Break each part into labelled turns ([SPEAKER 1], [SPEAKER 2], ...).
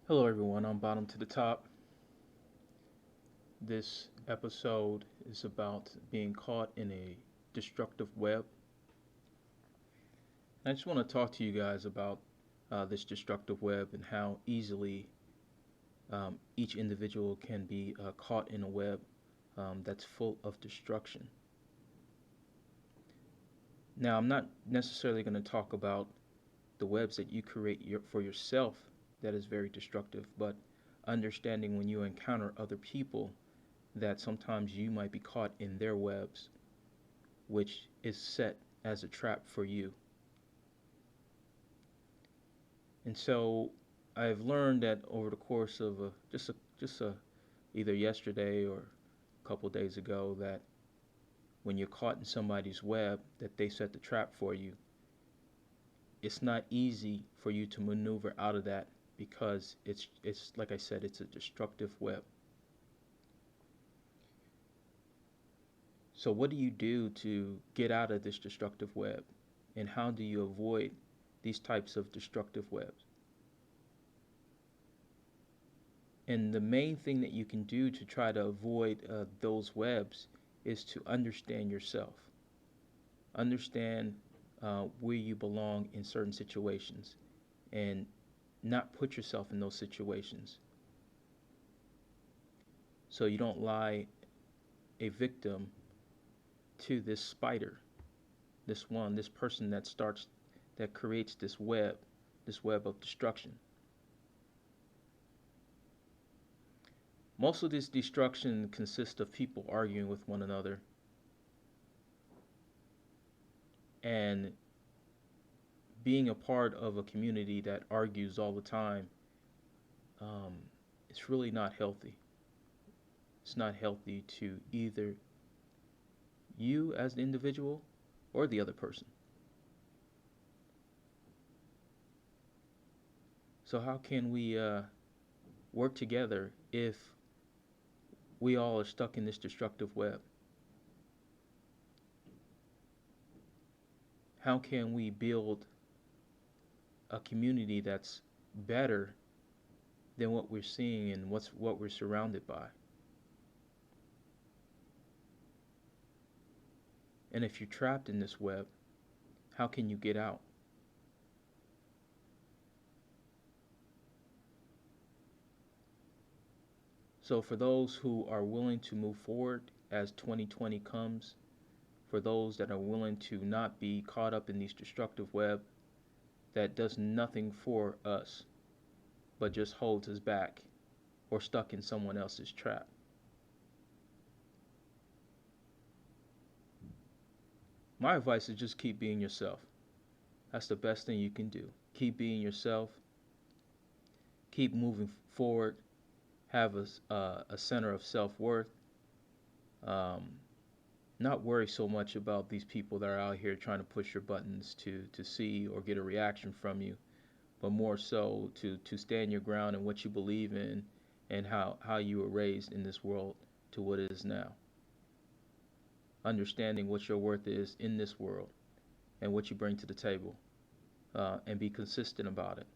[SPEAKER 1] Hello, everyone. I'm Bottom to the Top. This episode is about being caught in a destructive web. I just want to talk to you guys about this destructive web and how easily each individual can be caught in a web that's full of destruction. Now, I'm not necessarily going to talk about the webs that you create for yourself that is very destructive, but understanding when you encounter other people that sometimes you might be caught in their webs, which is set as a trap for you. And so I've learned that over the course of either yesterday or a couple of days ago that when you're caught in somebody's web that they set the trap for you, it's not easy for you to maneuver out of that because it's like I said, it's a destructive web. So what do you do to get out of this destructive web? And how do you avoid these types of destructive webs? And the main thing that you can do to try to avoid those webs is to understand yourself. Understand where you belong in certain situations and not put yourself in those situations. So you don't lie a victim to this spider, this person that creates this web of destruction. Most of this destruction consists of people arguing with one another and being a part of a community that argues all the time. um, it's really not healthy. It's not healthy to either you as an individual or the other person. So how can we work together if we all are stuck in this destructive web? How can we build a community that's better than what we're seeing and what we're surrounded by? And if you're trapped in this web, how can you get out? So for those who are willing to move forward as 2020 comes, for those that are willing to not be caught up in these destructive web that does nothing for us but just holds us back or stuck in someone else's trap. My advice is just keep being yourself. That's the best thing you can do. Keep being yourself. Keep moving forward. Have a center of self-worth. Um, Not worry so much about these people that are out here trying to push your buttons to see or get a reaction from you, but more so to stand your ground in what you believe in and how you were raised in this world to what it is now. Understanding what your worth is in this world and what you bring to the table, and be consistent about it.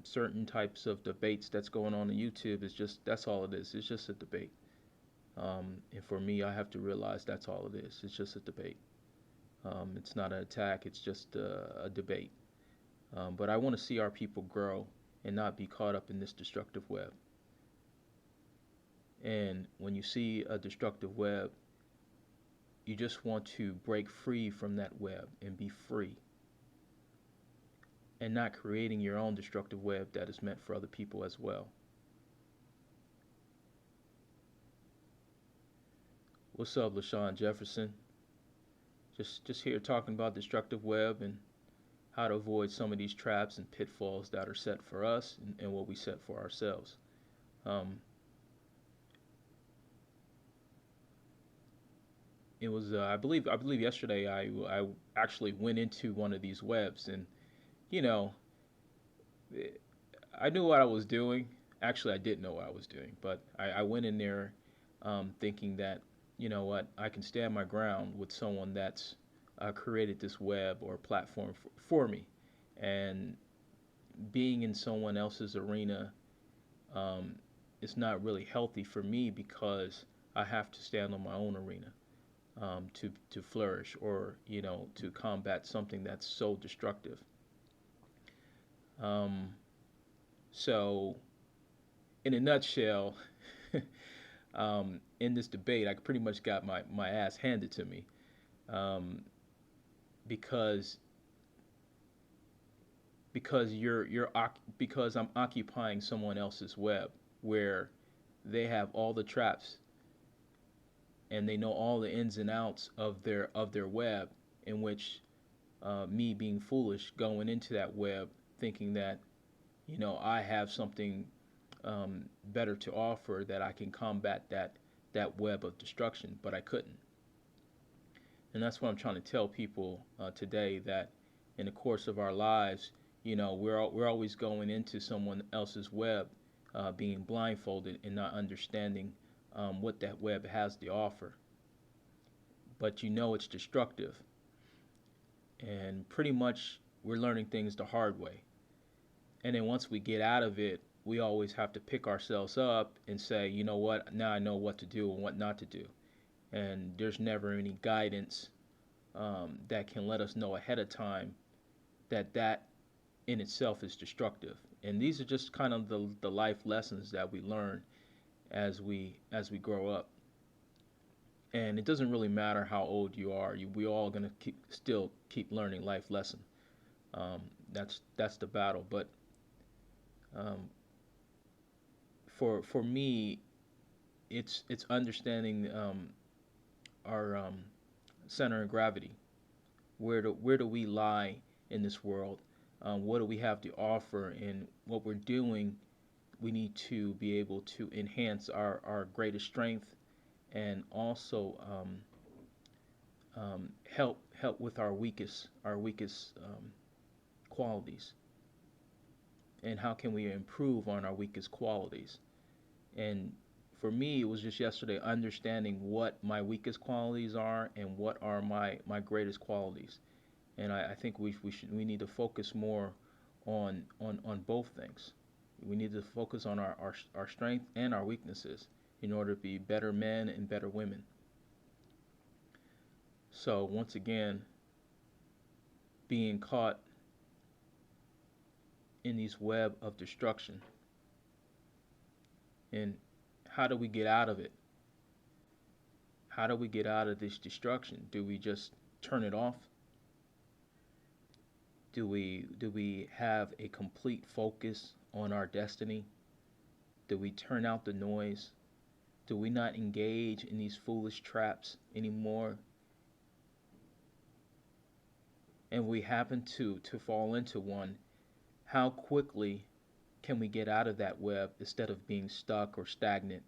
[SPEAKER 1] Certain types of debates that's going on YouTube is just that's all it is. It's just a debate. And for me, I have to realize that's all it is. It's just a debate. It's not an attack. It's just a debate. But I want to see our people grow and not be caught up in this destructive web. And when you see a destructive web, you just want to break free from that web and be free and not creating your own destructive web that is meant for other people as well. What's up, LaShawn Jefferson? Just here talking about destructive web and how to avoid some of these traps and pitfalls that are set for us and what we set for ourselves. Um, it was I believe yesterday I actually went into one of these webs and you know I knew what I was doing. Actually, I didn't know what I was doing, but I went in there thinking that you know what I can stand my ground with someone that's created this web or platform for me, and being in someone else's arena, um, is not really healthy for me because I have to stand on my own arena, to flourish, or to combat something that's so destructive. Um, so, in a nutshell, in this debate, I pretty much got my ass handed to me, um, because because I'm occupying someone else's web where they have all the traps and they know all the ins and outs of their web, in which me being foolish going into that web thinking that I have something better to offer, that I can combat that web of destruction, but I couldn't. And that's what I'm trying to tell people today, that in the course of our lives, we're always going into someone else's web, being blindfolded and not understanding what that web has to offer. But it's destructive, and pretty much we're learning things the hard way. And then once we get out of it, we always have to pick ourselves up and say, you know what, now I know what to do and what not to do. And there's never any guidance that can let us know ahead of time that in itself is destructive. And these are just kind of the life lessons that we learn as we grow up. And it doesn't really matter how old you are. We all gonna still keep learning life lesson. That's the battle. But um, for me, it's understanding our center of gravity. Where do we lie in this world? What do we have to offer? And what we're doing, we need to be able to enhance our greatest strength, and also help with our weakest qualities. And how can we improve on our weakest qualities? And for me, it was just yesterday understanding what my weakest qualities are and what are my greatest qualities. And I think we need to focus more on both things. We need to focus on our strength and our weaknesses in order to be better men and better women. So once again, being caught in these web of destruction, and how do we get out of it? How do we get out of this destruction? Do we just turn it off? Do we have a complete focus on our destiny? Do we turn out the noise? Do we not engage in these foolish traps anymore? And we happen to fall into one, how quickly can we get out of that web instead of being stuck or stagnant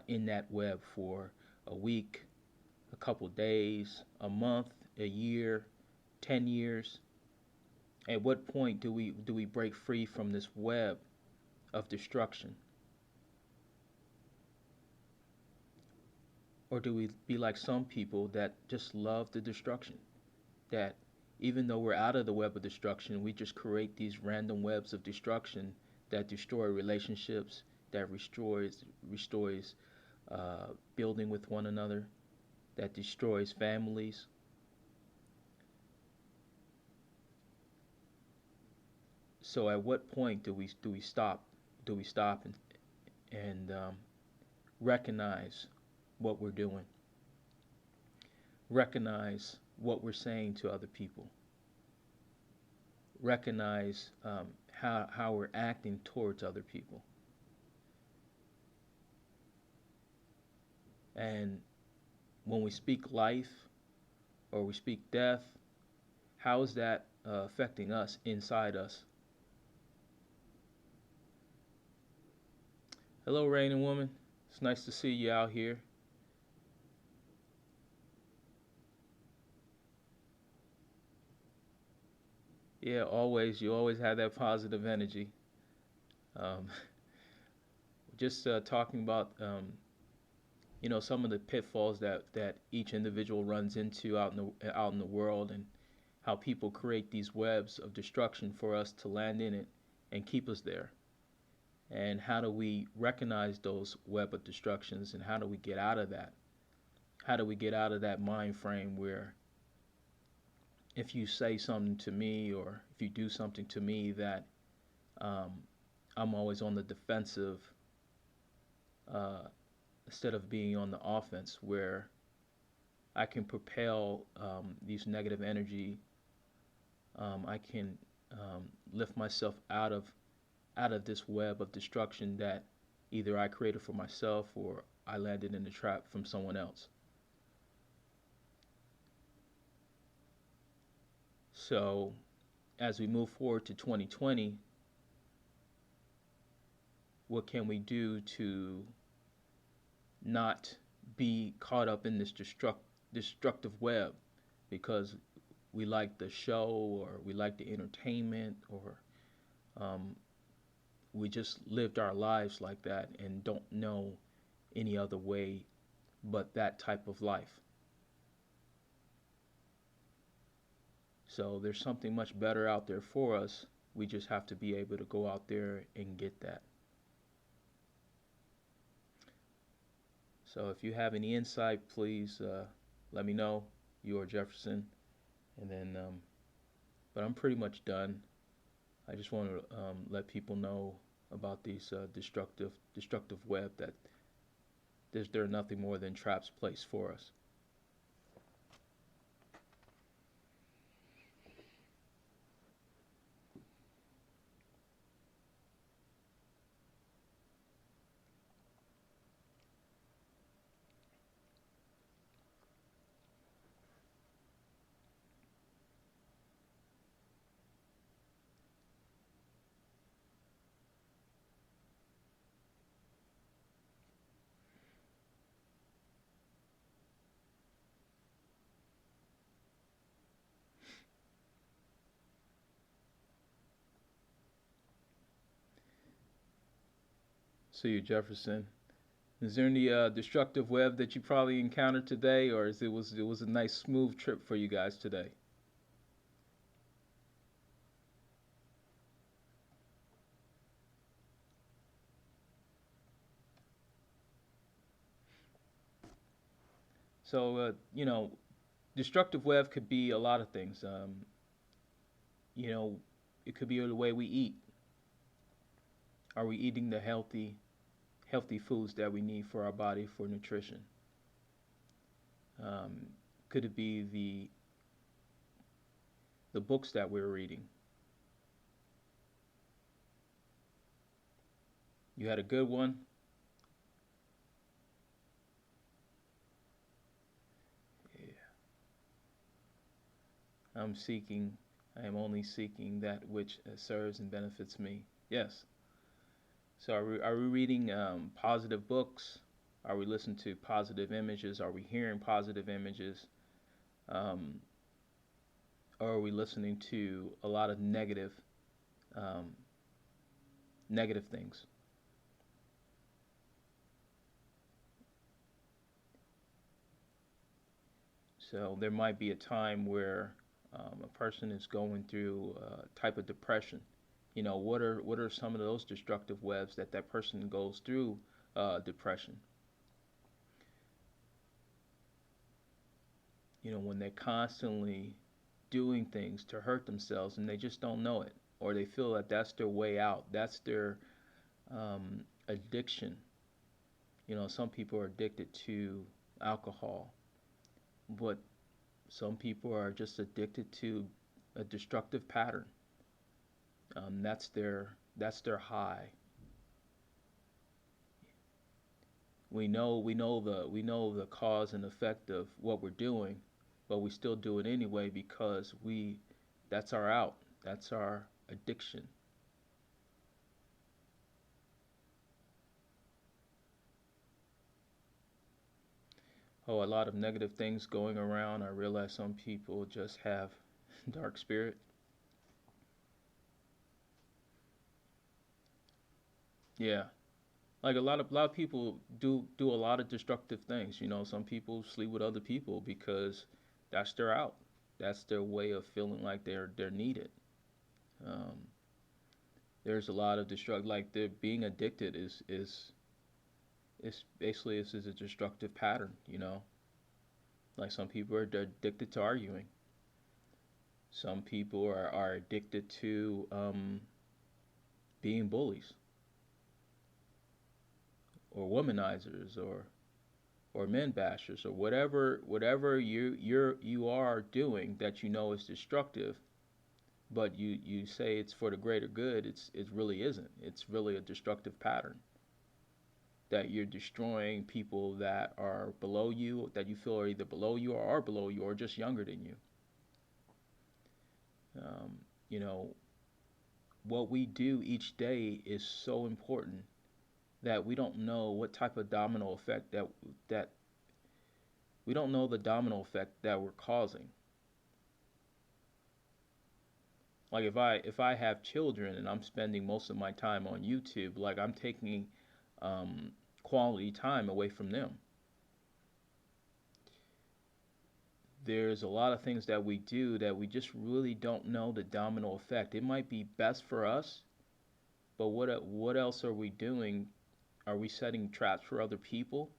[SPEAKER 1] in that web for a week, a couple days, a month, a year, 10 years? At what point do we break free from this web of destruction? Or do we be like some people that just love the destruction? That even though we're out of the web of destruction, we just create these random webs of destruction that destroy relationships, that restores building with one another, that destroys families. So at what point do we stop? Do we stop and recognize what we're doing? Recognize what we're saying to other people. Recognize how we're acting towards other people. And when we speak life or we speak death, how is that affecting us inside us? Hello, Rain and Woman. It's nice to see you out here. Yeah, always. You always have that positive energy. Um, just talking about some of the pitfalls that each individual runs into out in the world, and how people create these webs of destruction for us to land in it, and keep us there? And how do we recognize those web of destructions, and how do we get out of that? How do we get out of that mind frame where if you say something to me or if you do something to me that um, I'm always on the defensive uh, instead of being on the offense, where I can propel these negative energy. I can lift myself out of this web of destruction that either I created for myself or I landed in the trap from someone else. So as we move forward to 2020, what can we do to not be caught up in this destructive web because we like the show or we like the entertainment or um, we just lived our lives like that and don't know any other way but that type of life. So there's something much better out there for us. We just have to be able to go out there and get that. So if you have any insight, please let me know, you or Jefferson. And then, but I'm pretty much done. I just want to let people know about these destructive web that they're nothing more than traps placed for us. See you, Jefferson. Is there any destructive web that you probably encountered today, or is it was a nice smooth trip for you guys today? So destructive web could be a lot of things. You know, it could be the way we eat. Are we eating the healthy foods that we need for our body for nutrition? Um, could it be the books that we're reading? You had a good one. Yeah. I'm seeking. I am only seeking that which serves and benefits me. Yes. So are we reading positive books? Are we listening to positive images? Are we hearing positive images? Um, or are we listening to a lot of um, negative things? So there might be a time where a person is going through a type of depression. What are some of those destructive webs that person goes through depression? When they're constantly doing things to hurt themselves and they just don't know it, or they feel that that's their way out, that's their addiction. Some people are addicted to alcohol, but some people are just addicted to a destructive pattern. That's their high. We know the cause and effect of what we're doing, but we still do it anyway because that's our out. That's our addiction. Oh, a lot of negative things going around. I realize some people just have dark spirit. Yeah. Like a lot of people do a lot of destructive things. Some people sleep with other people because that's their out. That's their way of feeling like they're needed. Um, There's a lot of destruct like the being addicted is basically this is a destructive pattern, you know. Like some people are addicted to arguing. Some people are addicted to being bullies or womanizers or men bashers or whatever you are doing that you know is destructive, but you say it's for the greater good. It really isn't. It's really a destructive pattern that you're destroying people that are below you, that you feel are either below you or are below you or just younger than you. Um, you know, what we do each day is so important that we don't know what type of domino effect that we don't know the domino effect that we're causing. Like if I have children and I'm spending most of my time on YouTube, like I'm taking um, quality time away from them. There's a lot of things that we do that we just really don't know the domino effect. It might be best for us, but what else are we doing? Are we setting traps for other people?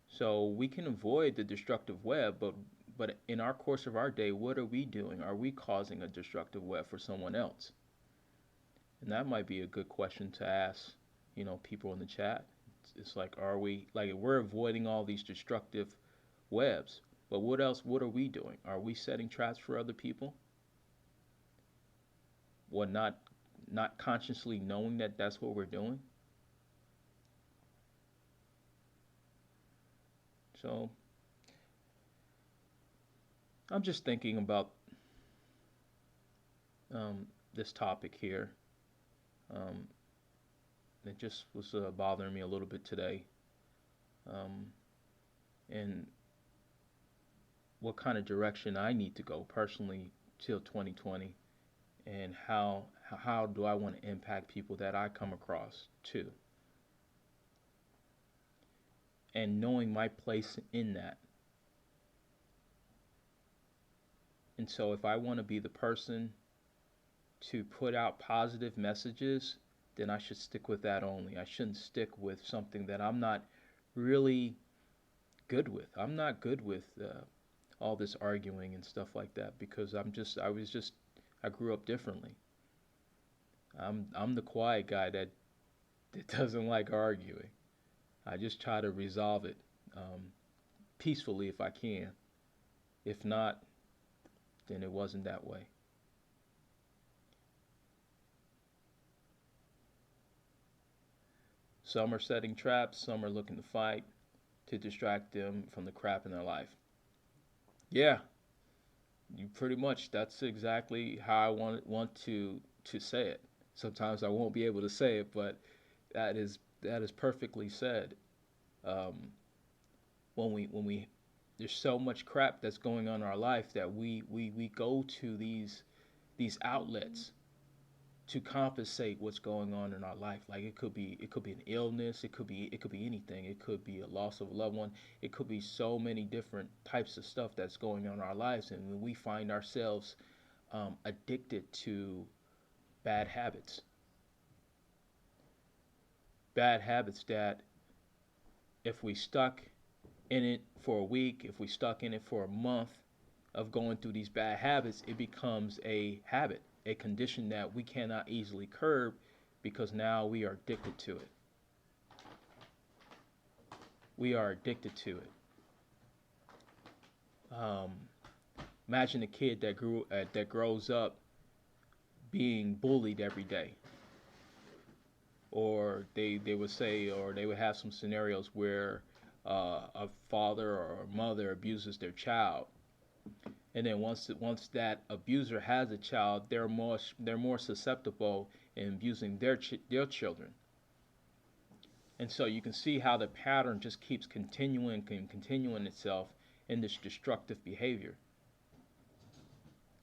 [SPEAKER 1] So we can avoid the destructive web, but in our course of our day, what are we doing? Are we causing a destructive web for someone else? And that might be a good question to ask, people in the chat. It's like, are we like we're avoiding all these destructive webs, but what else? What are we doing? Are we setting traps for other people? What not consciously knowing that that's what we're doing? So I'm just thinking about this topic here. Um, it just was bothering me a little bit today. Um, and what kind of direction I need to go personally till 2020, and how do I want to impact people that I come across too, and knowing my place in that. And so if I want to be the person to put out positive messages, then I should stick with that only. I shouldn't stick with something that I'm not really good with. I'm not good with all this arguing and stuff like that because I grew up differently. I'm the quiet guy that doesn't like arguing. I just try to resolve it peacefully if I can. If not, then it wasn't that way. Some are setting traps, some are looking to fight to distract them from the crap in their life. Yeah, you pretty much that's exactly how I want to say it. Sometimes I won't be able to say it, but that is perfectly said. Um, when we there's so much crap that's going on in our life that we go to these outlets to compensate what's going on in our life. Like it could be an illness, it could be anything. It could be a loss of a loved one. It could be so many different types of stuff that's going on in our lives, and when we find ourselves addicted to bad habits, bad habits that if we stuck in it for a week, if we stuck in it for a month of going through these bad habits, it becomes a habit, a condition that we cannot easily curb because now we are addicted to it. We are addicted to it. Um, Imagine a kid that grows up being bullied every day, or they would say, or they would have some scenarios where a father or a mother abuses their child, and then once that abuser has a child, they're more susceptible in abusing their children. And so you can see how the pattern just keeps continuing itself in this destructive behavior.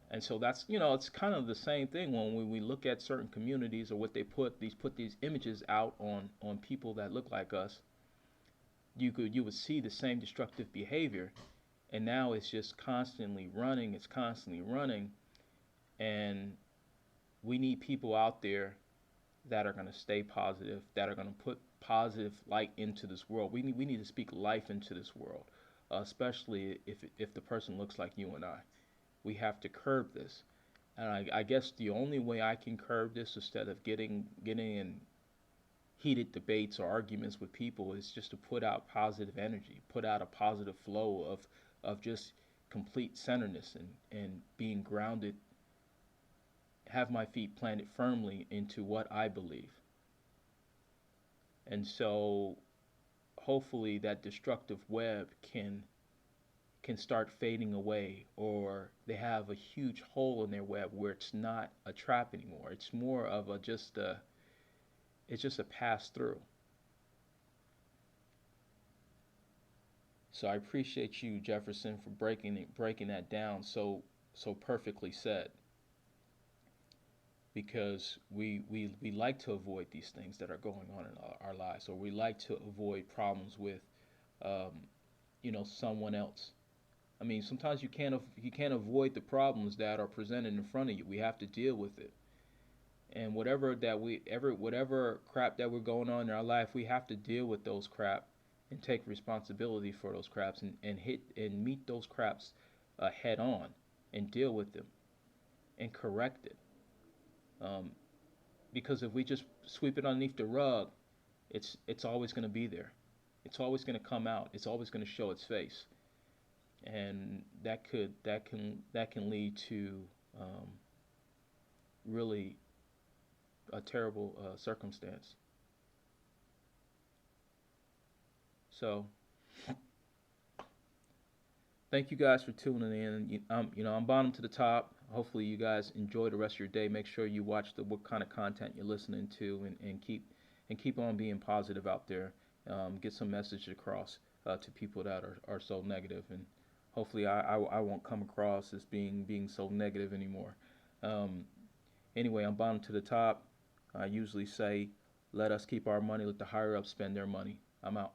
[SPEAKER 1] And so that's it's kind of the same thing when we look at certain communities or what they put these images out on people that look like us. You would see the same destructive behavior, and now it's just constantly running. It's constantly running, and we need people out there that are going to stay positive, that are going to put positive light into this world. We need to speak life into this world, especially if the person looks like you and I. We have to curb this, and I guess the only way I can curb this instead of getting in heated debates or arguments with people is just to put out positive energy, put out a positive flow of just complete centeredness and being grounded, have my feet planted firmly into what I believe. And so hopefully that destructive web can start fading away, or they have a huge hole in their web where it's not a trap anymore. It's more of a just a it's just a pass through. So I appreciate you, Jefferson, for breaking that down so perfectly said, because we like to avoid these things that are going on in our lives, or we like to avoid problems with um, someone else. I mean, sometimes you can't avoid the problems that are presented in front of you. We have to deal with it, and whatever crap that we're going on in our life, we have to deal with those crap and take responsibility for those craps, and hit and meet those craps head on and deal with them and correct it. Um, because if we just sweep it underneath the rug, it's always going to be there. It's always going to come out. It's always going to show its face, and that can lead to um, really a terrible circumstance. So thank you guys for tuning in. I'm bottom to the top. Hopefully you guys enjoy the rest of your day. Make sure you watch what kind of content you're listening to, and keep on being positive out there. Get some message across to people that are so negative, and hopefully I won't come across as being so negative anymore. Um, anyway, I'm bottom to the top. I usually say, let us keep our money, let the higher ups spend their money. I'm out.